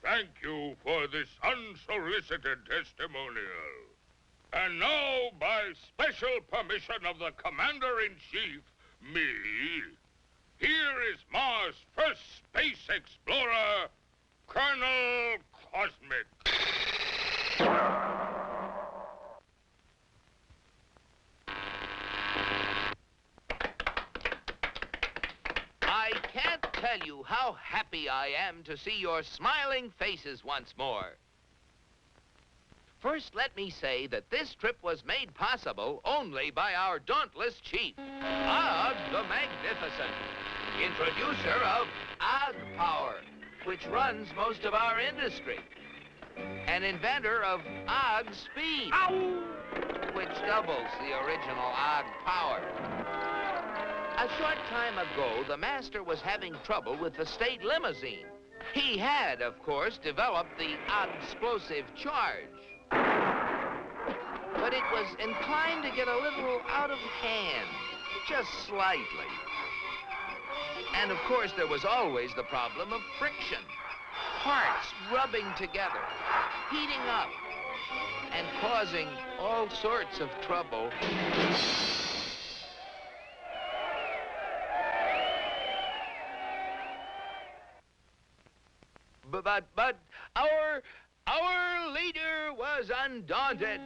Thank you for this unsolicited testimonial. And now, by special permission of the Commander-in-Chief, me, here is Mars' first space explorer, Colonel Cosmic. I can't tell you how happy I am to see your smiling faces once more. First, let me say that this trip was made possible only by our dauntless chief, Og the Magnificent, introducer of Og Power, which runs most of our industry, an inventor of Og Speed, which doubles the original Og Power. A short time ago, the master was having trouble with the state limousine. He had, of course, developed the explosive charge. But it was inclined to get a little out of hand, just slightly. And of course, there was always the problem of friction. Parts rubbing together, heating up, and causing all sorts of trouble. But our leader was undaunted.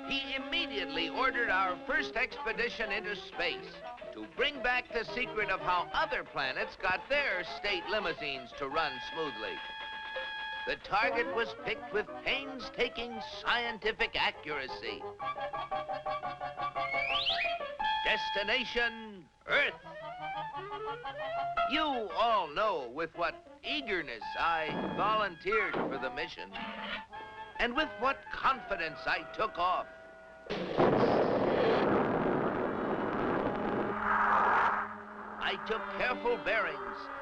He immediately ordered our first expedition into space to bring back the secret of how other planets got their state limousines to run smoothly. The target was picked with painstaking scientific accuracy. Destination, Earth. You all know with what eagerness I volunteered for the mission, and with what confidence I took off. I took careful bearings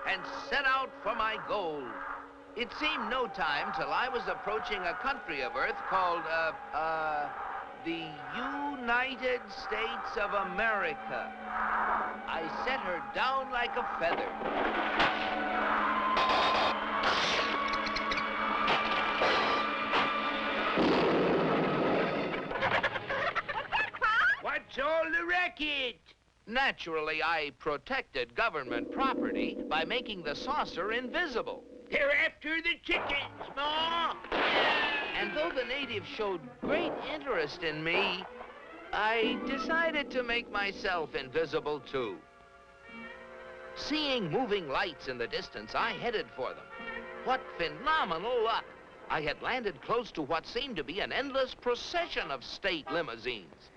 and set out for my goal. It seemed no time till I was approaching a country of Earth called, the United States of America. I set her down like a feather. What's all the racket? Naturally, I protected government property by making the saucer invisible. They're after the chickens, Ma. although the natives showed great interest in me, I decided to make myself invisible too. Seeing moving lights in the distance, I headed for them. What phenomenal luck! I had landed close to what seemed to be an endless procession of state limousines.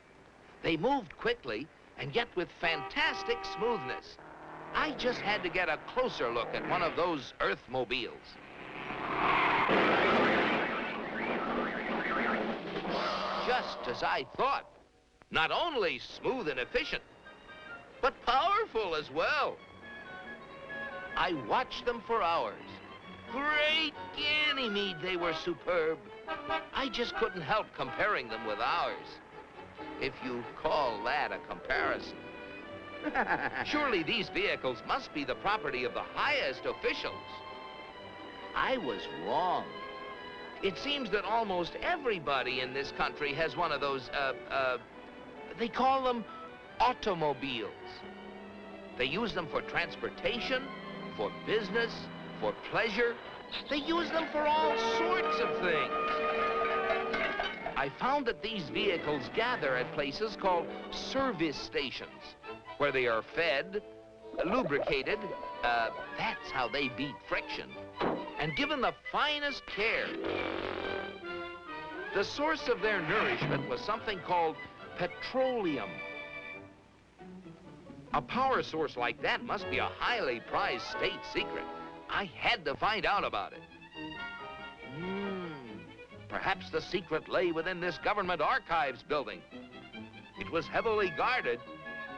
They moved quickly, and yet with fantastic smoothness. I just had to get a closer look at one of those Earthmobiles. Just as I thought. Not only smooth and efficient, but powerful as well. I watched them for hours. Great Ganymede, they were superb. I just couldn't help comparing them with ours, if you call that a comparison. Surely these vehicles must be the property of the highest officials. I was wrong. It seems that almost everybody in this country has one of those, they call them automobiles. They use them for transportation, for business, for pleasure. They use them for all sorts of things. I found that these vehicles gather at places called service stations, where they are fed, lubricated, that's how they beat friction, and given the finest care. The source of their nourishment was something called petroleum. A power source like that must be a highly prized state secret. I had to find out about it. Perhaps the secret lay within this government archives building. It was heavily guarded,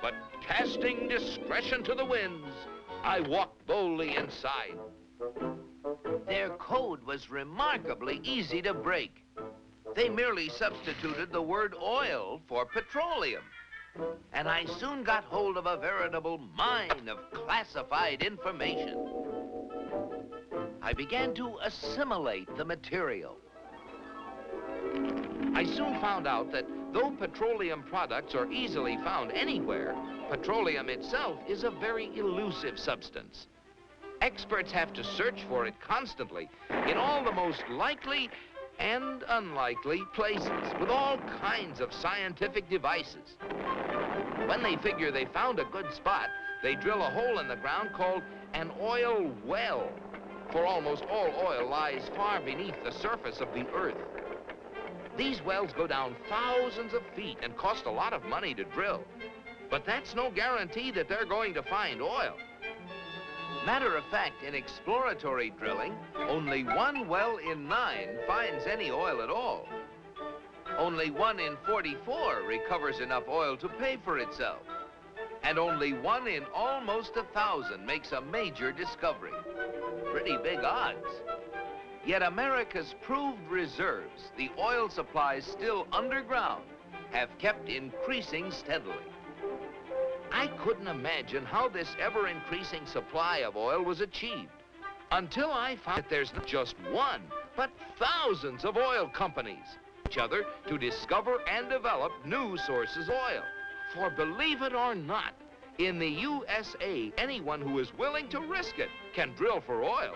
but casting discretion to the winds, I walked boldly inside. Their code was remarkably easy to break. They merely substituted the word oil for petroleum. And I soon got hold of a veritable mine of classified information. I began to assimilate the material. I soon found out that though petroleum products are easily found anywhere, petroleum itself is a very elusive substance. Experts have to search for it constantly in all the most likely and unlikely places with all kinds of scientific devices. When they figure they found a good spot, they drill a hole in the ground called an oil well, for almost all oil lies far beneath the surface of the earth. These wells go down thousands of feet and cost a lot of money to drill. But that's no guarantee that they're going to find oil. Matter of fact, in exploratory drilling, only 1 well in 9 finds any oil at all. Only 1 in 44 recovers enough oil to pay for itself. And only 1 in almost 1,000 makes a major discovery. Pretty big odds. Yet America's proved reserves, the oil supplies still underground, have kept increasing steadily. I couldn't imagine how this ever-increasing supply of oil was achieved until I found that there's not just one, but thousands of oil companies each other to discover and develop new sources of oil. For believe it or not, in the USA, anyone who is willing to risk it can drill for oil.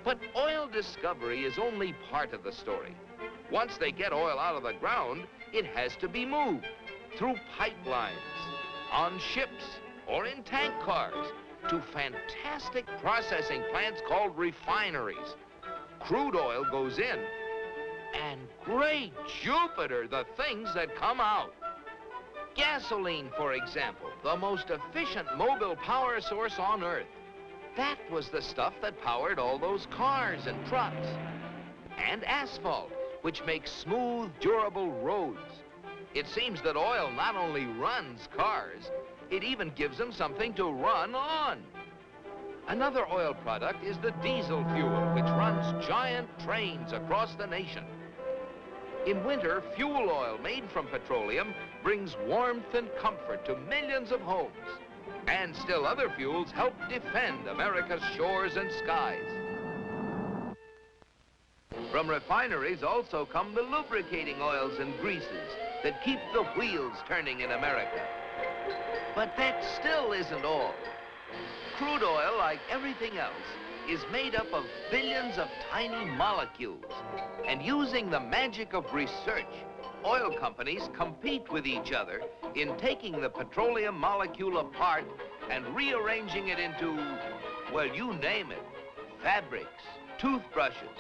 But oil discovery is only part of the story. Once they get oil out of the ground, it has to be moved through pipelines, on ships, or in tank cars, to fantastic processing plants called refineries. Crude oil goes in, and great Jupiter, the things that come out. Gasoline, for example, the most efficient mobile power source on Earth. That was the stuff that powered all those cars and trucks. And asphalt, which makes smooth, durable roads. It seems that oil not only runs cars, it even gives them something to run on. Another oil product is the diesel fuel, which runs giant trains across the nation. In winter, fuel oil made from petroleum brings warmth and comfort to millions of homes. And still other fuels help defend America's shores and skies. From refineries also come the lubricating oils and greases that keep the wheels turning in America. But that still isn't all. Crude oil, like everything else, is made up of billions of tiny molecules. And using the magic of research, oil companies compete with each other in taking the petroleum molecule apart and rearranging it into, well, you name it, fabrics, toothbrushes,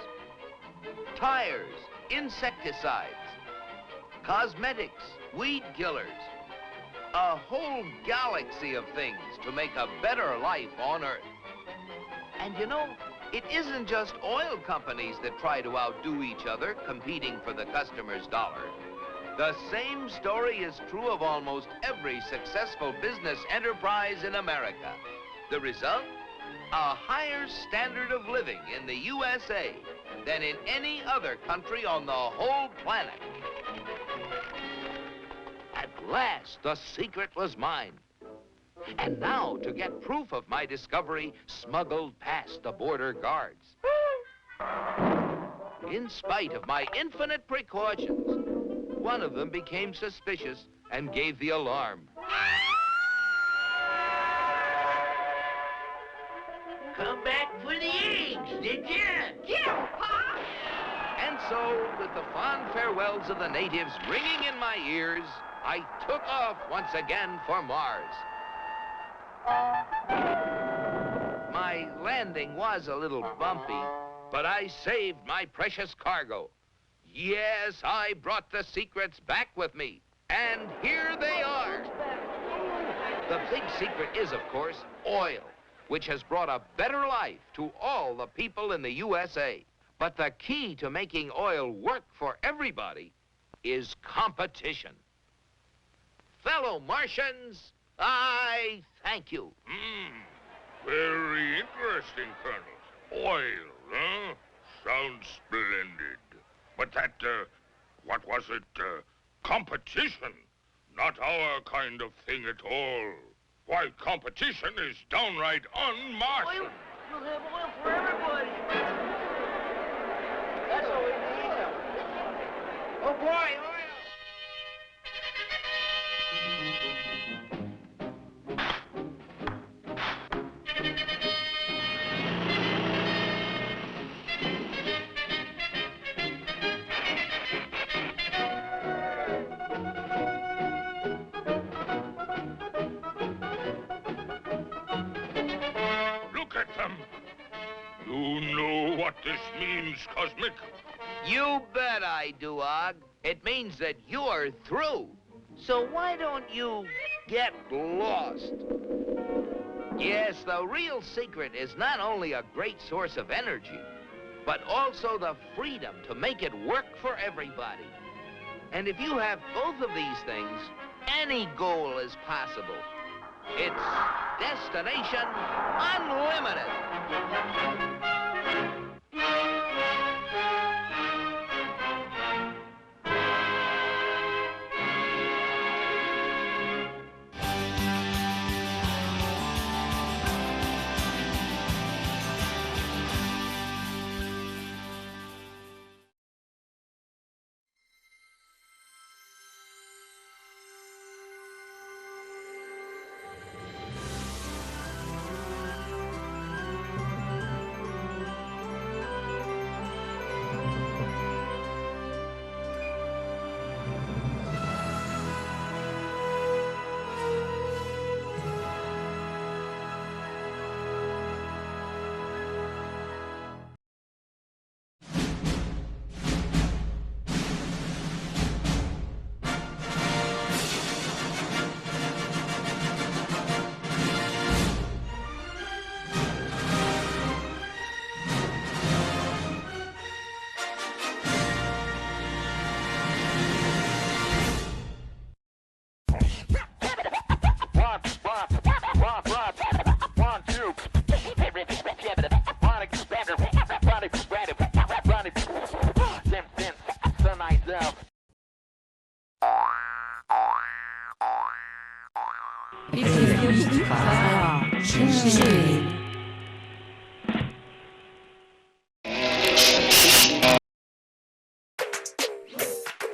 tires, insecticides, cosmetics, weed killers, a whole galaxy of things to make a better life on Earth. And you know, it isn't just oil companies that try to outdo each other, competing for the customer's dollar. The same story is true of almost every successful business enterprise in America. The result? A higher standard of living in the USA than in any other country on the whole planet. At last, the secret was mine. And now, to get proof of my discovery, smuggled past the border guards. In spite of my infinite precautions, one of them became suspicious and gave the alarm. Come back for the eggs, did you? Yeah, Pa! And so, with the fond farewells of the natives ringing in my ears, I took off once again for Mars. My landing was a little bumpy, but I saved my precious cargo. Yes, I brought the secrets back with me, and here they are. The big secret is, of course, oil, which has brought a better life to all the people in the USA. But the key to making oil work for everybody is competition. Fellow Martians, I thank you. Very interesting, Colonel. Oil, huh? Sounds splendid. But that, what was it? Competition. Not our kind of thing at all. Why, competition is downright un-Martian. Oil? We'll have oil for everybody. That's all we need. Oh, boy, oil! Look at them. You know what this means, Cosmic? You bet I do, Og. It means that you're through. So why don't you get lost? Yes, the real secret is not only a great source of energy, but also the freedom to make it work for everybody. And if you have both of these things, any goal is possible. It's Destination Unlimited.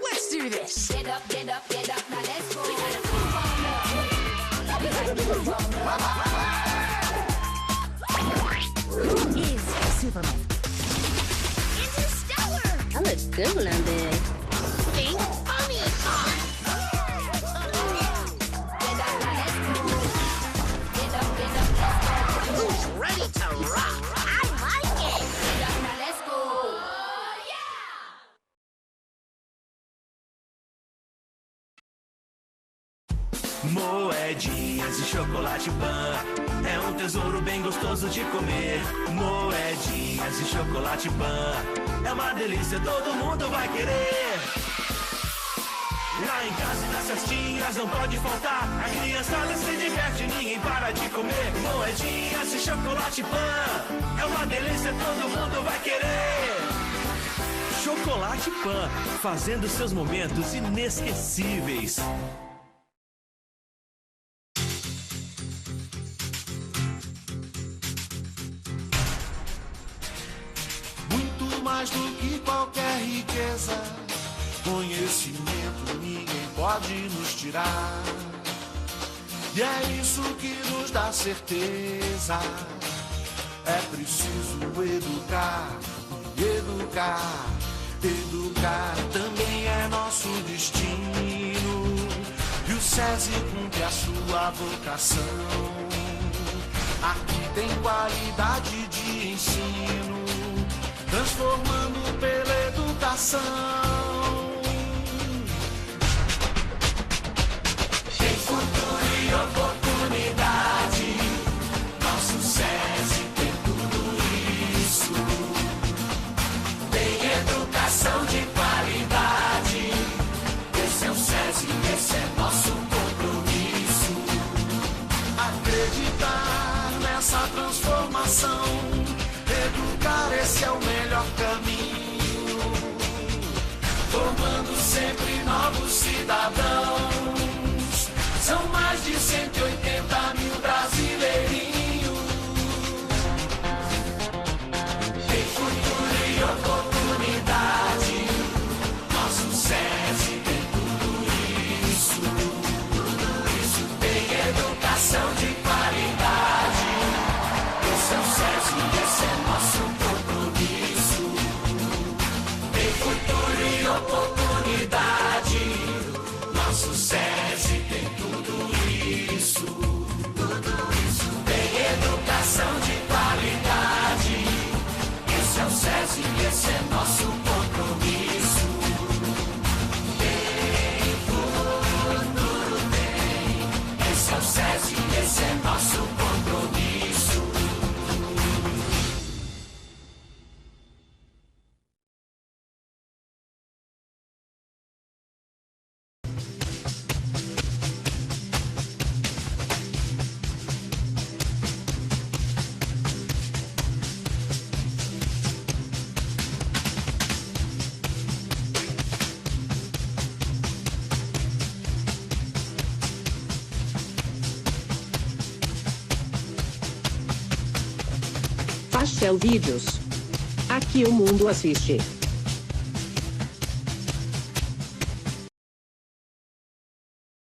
Let's do this. Get up, get up, get up, now let's go. We gotta move on up. We gotta move on up. Who is Superman. Interstellar! I look good when I'm big. Think funny. Who's ready to rock? I like it. Let's go. Moedinhas e chocolate pan é um tesouro bem gostoso de comer. Moedinhas e chocolate pan é uma delícia, todo mundo vai querer. Lá em casa e nas festinhas não pode faltar. A criançada se diverte, ninguém para de comer. Moedinhas e chocolate pan é uma delícia, todo mundo vai querer. Chocolate pan, fazendo seus momentos inesquecíveis. Mais do que qualquer riqueza, conhecimento ninguém pode nos tirar. E é isso que nos dá certeza. É preciso educar, educar, educar também é nosso destino. E o SESI cumpre a sua vocação. Aqui tem qualidade de ensino, transformando pela educação. Tem futuro e oportunidade, nosso SESI tem tudo isso. Tem educação de qualidade, esse é o SESI, esse é nosso compromisso. Acreditar nessa transformação, educar, esse é o melhor caminho, formando sempre novos cidadãos. São mais de 180 mil brasileirinhos. Tem futuro e oportunidade, nosso SESI tem tudo isso. Tudo isso tem educação de qualidade, esse é o SESI, esse é nosso compromisso. Tem futuro e oportunidade, nosso SESI tem tudo isso. Tudo isso tem educação de qualidade, esse é o SESI, esse é nosso compromisso. Tem futuro, tem, esse é o SESI, esse é nosso compromisso. FACHEL Vídeos. Aqui o mundo assiste.